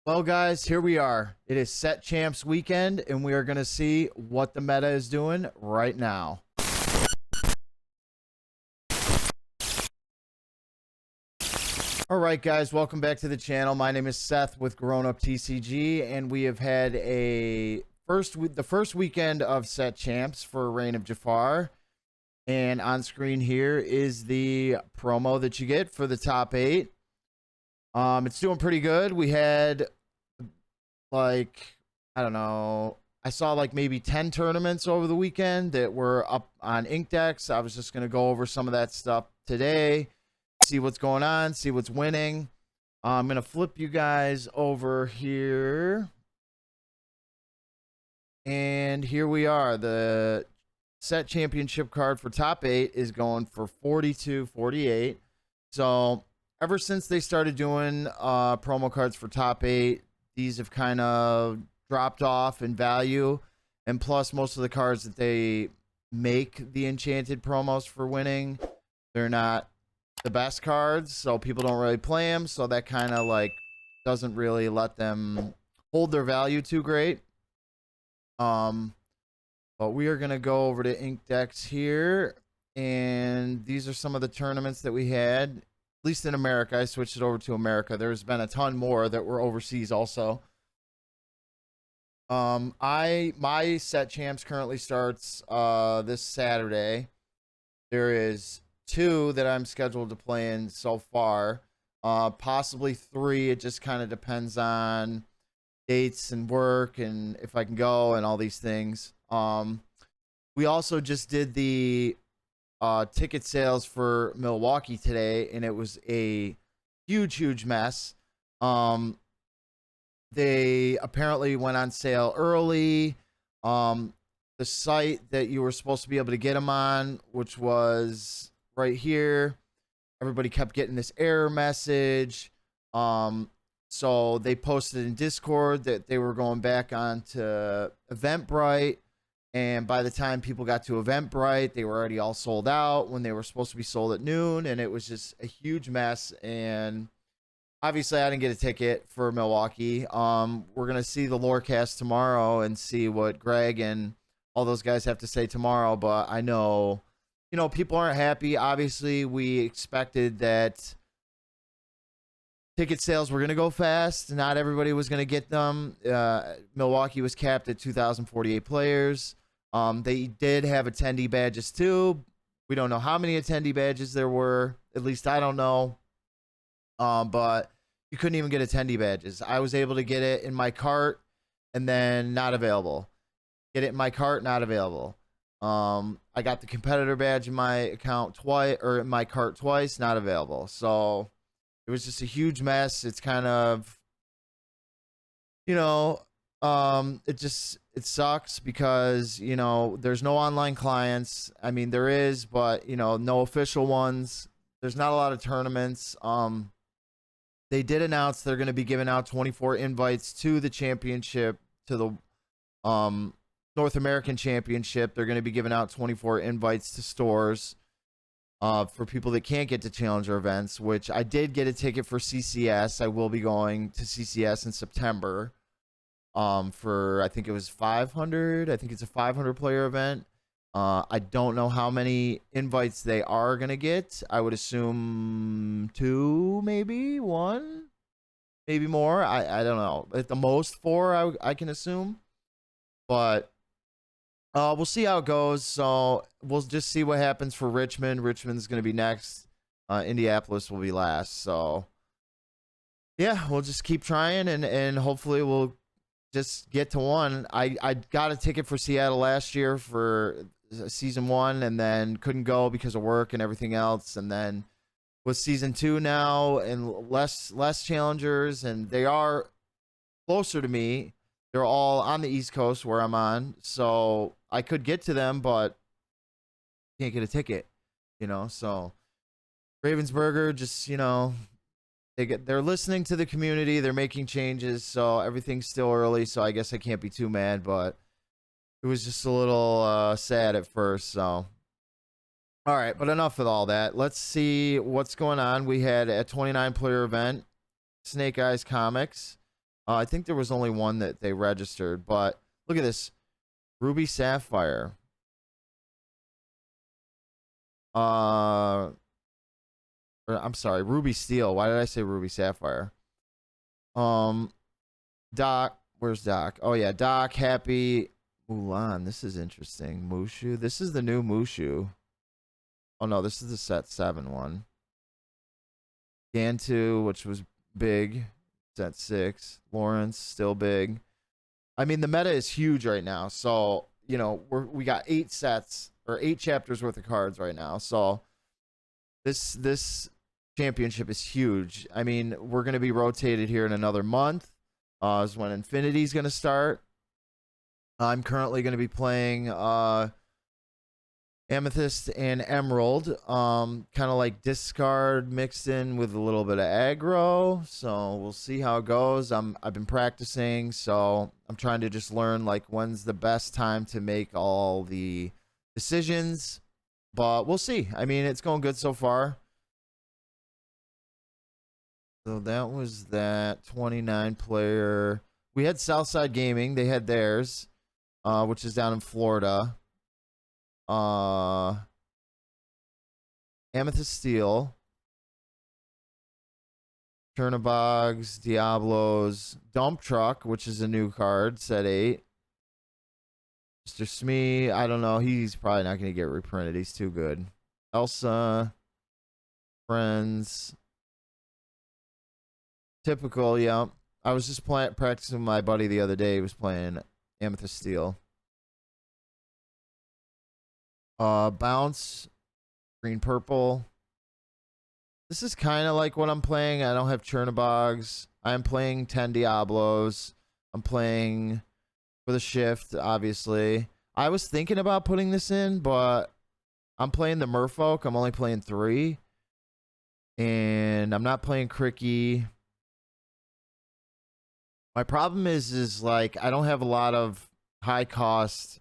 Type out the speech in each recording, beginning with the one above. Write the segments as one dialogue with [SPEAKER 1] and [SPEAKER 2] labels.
[SPEAKER 1] Well, guys, here we are. It is Set Champs weekend, and we are going to see what the meta is doing right now. All right, guys, welcome back to the channel. My name is Seth with GrownupTCG, and we have had the first weekend of Set Champs for Reign of Jafar. And on screen here is the promo that you get for the top 8. It's doing pretty good. We had I don't know, I saw like maybe 10 tournaments over the weekend that were up on Inkdex. I was just going to go over some of that stuff today, see what's going on, see what's winning. I'm going to flip you guys over here. And here we are. The Set Championship card for top 8 is going for $42.48. So ever since they started doing promo cards for top 8, these have kind of dropped off in value. And plus, most of the cards that they make the enchanted promos for winning, they're not the best cards, so people don't really play them. So that kind of like doesn't really let them hold their value too great. But we are going to go over to Inkdex here. And these are some of the tournaments that we had. At least in America. I switched it over to America. There's been a ton more that were overseas also. My Set Champs currently starts this Saturday. There is 2 that I'm scheduled to play in so far. Possibly 3. It just kind of depends on dates and work and if I can go and all these things. We also just did the ticket sales for Milwaukee today, and it was a huge mess. They apparently went on sale early. The site that you were supposed to be able to get them on, which was right here, everybody kept getting this error message. So they posted in Discord that they were going back onto Eventbrite. And by the time people got to Eventbrite, they were already all sold out when they were supposed to be sold at noon. And it was just a huge mess. And obviously, I didn't get a ticket for Milwaukee. We're going to see the Lorecast tomorrow and see what Greg and all those guys have to say tomorrow. But I know, people aren't happy. Obviously, we expected that ticket sales were going to go fast. Not everybody was going to get them. Milwaukee was capped at 2,048 players. They did have attendee badges too. We don't know how many attendee badges there were. At least I don't know. But you couldn't even get attendee badges. I was able to get it in my cart and then not available. Get it in my cart, not available. I got the competitor badge in my account twice, or in my cart twice, not available. So it was just a huge mess. It's kind of, it sucks because, there's no online clients. I mean, there is, but, no official ones. There's not a lot of tournaments. They did announce they're going to be giving out 24 invites to the championship, to the North American Championship. They're going to be giving out 24 invites to stores for people that can't get to Challenger events, which I did get a ticket for CCS. I will be going to CCS in September for, I think it was 500. I think it's a 500 player event. I don't know how many invites they are going to get. I would assume 2, maybe 1, maybe more. I don't know. At the most 4, I can assume. But we'll see how it goes. So we'll just see what happens for Richmond. Richmond's going to be next. Indianapolis will be last. So yeah, we'll just keep trying and hopefully we'll just get to 1. I got a ticket for Seattle last year for season 1 and then couldn't go because of work and everything else. And then with season 2 now and less challengers, and they are closer to me. They're all on the East Coast where I'm on, so I could get to them, but can't get a ticket, So Ravensburger just, they're listening to the community. They're making changes, so everything's still early. So I guess I can't be too mad, but it was just a little sad at first. So, all right, but enough with all that. Let's see what's going on. We had a 29 player event, Snake Eyes Comics. I think there was only one that they registered, but look at this. Ruby Sapphire. I'm sorry, Ruby Steel. Why did I say Ruby Sapphire? Doc, where's Doc? Oh yeah, Doc, Happy, Mulan. This is interesting. Mushu. This is the new Mushu. Oh no, this is the set 7 one. Gantu, which was big. Set 6. Lawrence, still big. I mean, the meta is huge right now. So, you know, we got 8 sets or 8 chapters worth of cards right now. So this championship is huge. I mean, we're going to be rotated here in another month. Is when Infinity's going to start. I'm currently going to be playing Amethyst and Emerald. Kind of like discard mixed in with a little bit of aggro. So we'll see how it goes. I've been practicing, so I'm trying to just learn like when's the best time to make all the decisions. But we'll see. I mean, it's going good so far. So that was that 29 player. We had Southside Gaming. They had theirs, which is down in Florida. Amethyst Steel. Chernabogs, Diablos, Dump Truck, which is a new card, set 8. Mr. Smee, I don't know. He's probably not going to get reprinted. He's too good. Elsa, Friends. Typical, yeah. I was just practicing with my buddy the other day. He was playing Amethyst Steel. Bounce, green purple. This is kind of like what I'm playing. I don't have Chernabogs. I'm playing 10 Diablos. I'm playing for the shift, obviously. I was thinking about putting this in, but I'm playing the Merfolk. I'm only playing 3. And I'm not playing Cricky. My problem is like I don't have a lot of high cost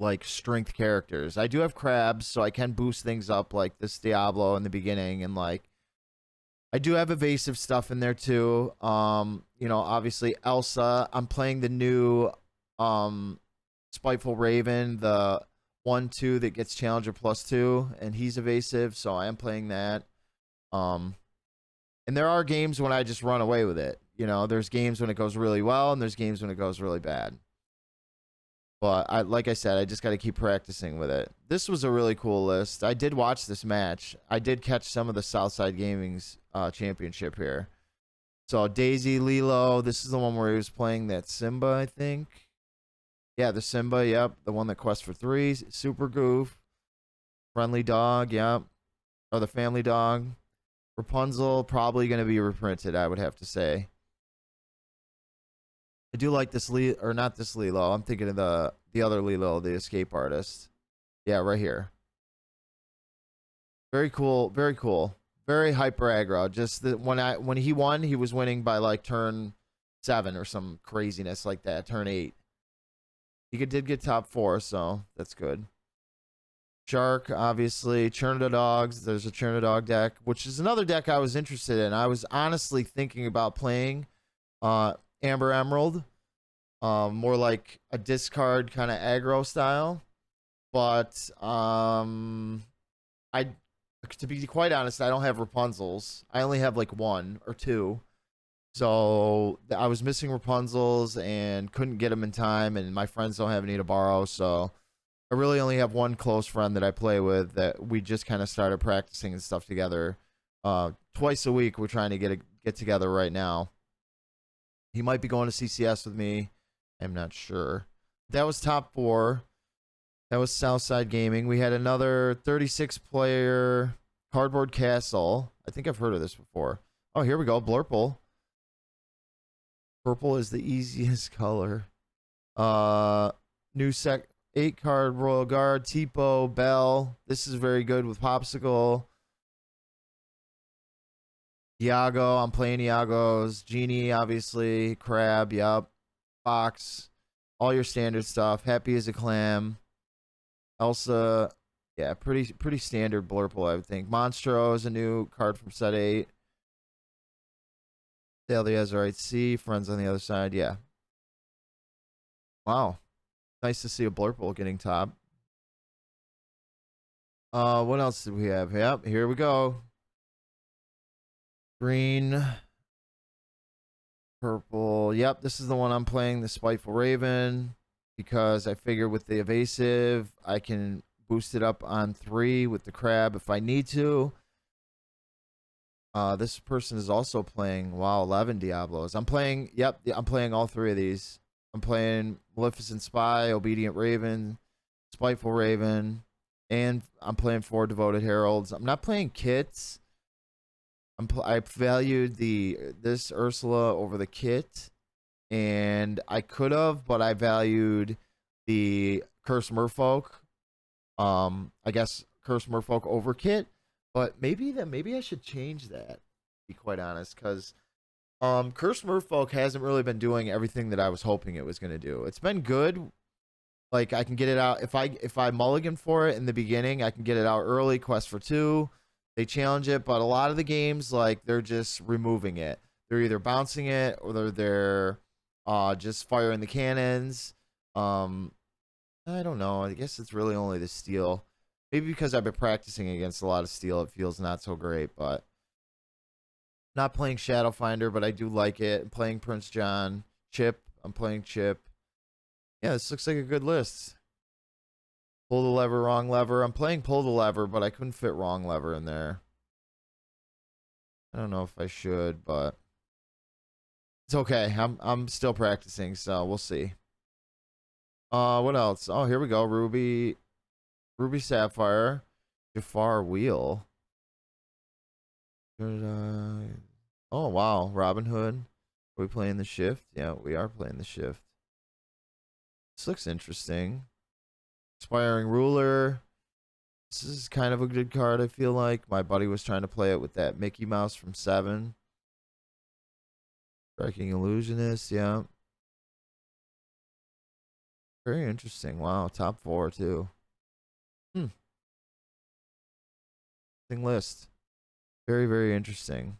[SPEAKER 1] like strength characters. I do have crabs, so I can boost things up like this Diablo in the beginning, and like I do have evasive stuff in there too. You know, obviously Elsa. I'm playing the new Spiteful Raven, the 1/2 that gets Challenger +2, and he's evasive, so I am playing that. And there are games when I just run away with it. You know, there's games when it goes really well, and there's games when it goes really bad. But like I said, I just got to keep practicing with it. This was a really cool list. I did watch this match. I did catch some of the Southside Gaming's championship here. So Daisy, Lilo. This is the one where he was playing that Simba, I think. Yeah, the Simba. Yep, the one that quests for 3. Super Goof. Friendly Dog. Yep. Or the Family Dog. Rapunzel, probably going to be reprinted, I would have to say. I do like this or not this Lilo. I'm thinking of the other Lilo, the escape artist. Yeah, right here. Very cool. Very cool. Very hyper aggro. Just when he won, he was winning by like turn 7 or some craziness like that. Turn 8. He did get top 4, so that's good. Shark, obviously. Chernadogs. There's a Chernadog deck, which is another deck I was interested in. I was honestly thinking about playing Amber Emerald, more like a discard kind of aggro style, but to be quite honest, I don't have Rapunzels. I only have like 1 or 2, so I was missing Rapunzels and couldn't get them in time, and my friends don't have any to borrow, so I really only have 1 close friend that I play with that we just kind of started practicing and stuff together. Twice a week we're trying to get together right now. He might be going to CCS with me. I'm not sure. That was top 4. That was Southside Gaming. We had another 36-player Cardboard Castle. I think I've heard of this before. Oh, here we go. Blurple. Purple is the easiest color. New 8-card Royal Guard. Tipo, Bell. This is very good with Popsicle. Iago, I'm playing Iago's. Genie, obviously. Crab, yup. Fox. All your standard stuff. Happy as a Clam. Elsa. Yeah, pretty standard Blurple, I would think. Monstro is a new card from set 8. Daily has the right C. Friends on the other side. Yeah. Wow. Nice to see a Blurple getting top. What else did we have? Yep, here we go. Green. Purple. Yep, this is the one I'm playing, the Spiteful Raven. Because I figure with the evasive, I can boost it up on 3 with the crab if I need to. This person is also playing, wow, 11 Diablos. I'm playing, yep, I'm playing all 3 of these. I'm playing Maleficent Spy, Obedient Raven, Spiteful Raven, and I'm playing 4 Devoted Heralds. I'm not playing kits. I valued this Ursula over the kit, and I could have, but I valued the Cursed Merfolk. I guess Cursed Merfolk over kit, but maybe I should change that. To be quite honest, because Cursed Merfolk hasn't really been doing everything that I was hoping it was going to do. It's been good. Like I can get it out if I mulligan for it in the beginning, I can get it out early. Quest for 2. They challenge it, but a lot of the games, like, they're just removing it. They're either bouncing it or they're just firing the cannons. I don't know. I guess it's really only the steel. Maybe because I've been practicing against a lot of steel, it feels not so great. But not playing Shadowfinder, but I do like it. I'm playing Prince John. Chip. I'm playing Chip. Yeah, this looks like a good list. Pull the lever, wrong lever. I'm playing pull the lever, but I couldn't fit wrong lever in there. I don't know if I should, but it's okay. I'm still practicing, so we'll see. What else? Oh, here we go. Ruby Sapphire, Jafar Wheel. Oh wow, Robin Hood. Are we playing the shift? Yeah, we are playing the shift. This looks interesting. Inspiring Ruler. This is kind of a good card, I feel like. My buddy was trying to play it with that Mickey Mouse from 7. Striking Illusionist, yeah. Very interesting. Wow, top 4 too. Interesting list. Very, very interesting.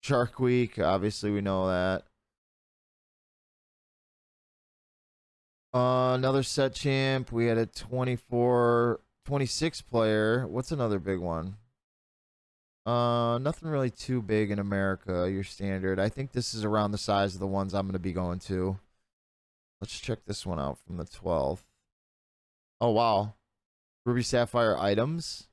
[SPEAKER 1] Shark Week, obviously we know that. Another set champ. We had a 26 player. What's another big one? Nothing really too big in America. Your standard. I think this is around the size of the ones I'm going to be going to. Let's check this one out from the 12th. Oh, wow. Ruby Sapphire items.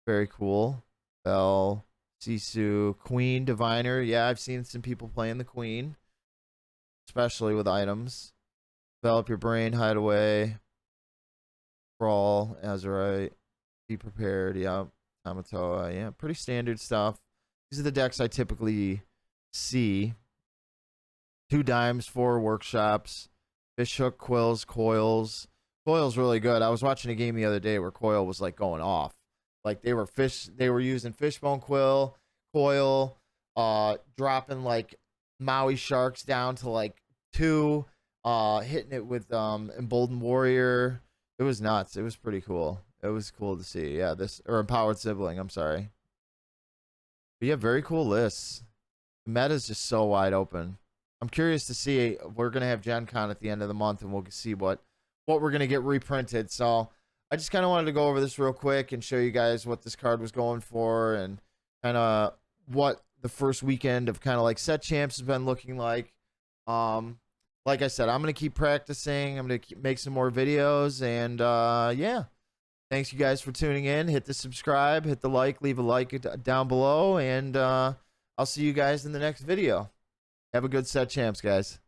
[SPEAKER 1] Very cool. Bell, Sisu, Queen, Diviner. Yeah, I've seen some people playing the Queen, especially with items. Develop your brain, hideaway, crawl, Azurite, be prepared, yeah, Tamatoa, yeah, pretty standard stuff. These are the decks I typically see. 2 dimes, 4 workshops, Fishhook, Quills, Coils. Coil's really good. I was watching a game the other day where Coil was like going off. Like they were using Fishbone Quill, Coil, dropping like Maui Sharks down to like 2. Hitting it with Emboldened Warrior. It was nuts. It was pretty cool. It was cool to see. Yeah, or Empowered Sibling, I'm sorry. But yeah, very cool lists. The meta's just so wide open. I'm curious to see. We're gonna have Gen Con at the end of the month, and we'll see what we're gonna get reprinted. So I just kind of wanted to go over this real quick and show you guys what this card was going for, and kind of what the first weekend of kind of like set champs has been looking like. Like I said, I'm going to keep practicing. I'm going to make some more videos. And, yeah. Thanks, you guys, for tuning in. Hit the subscribe. Hit the like. Leave a like down below. And I'll see you guys in the next video. Have a good set champs, guys.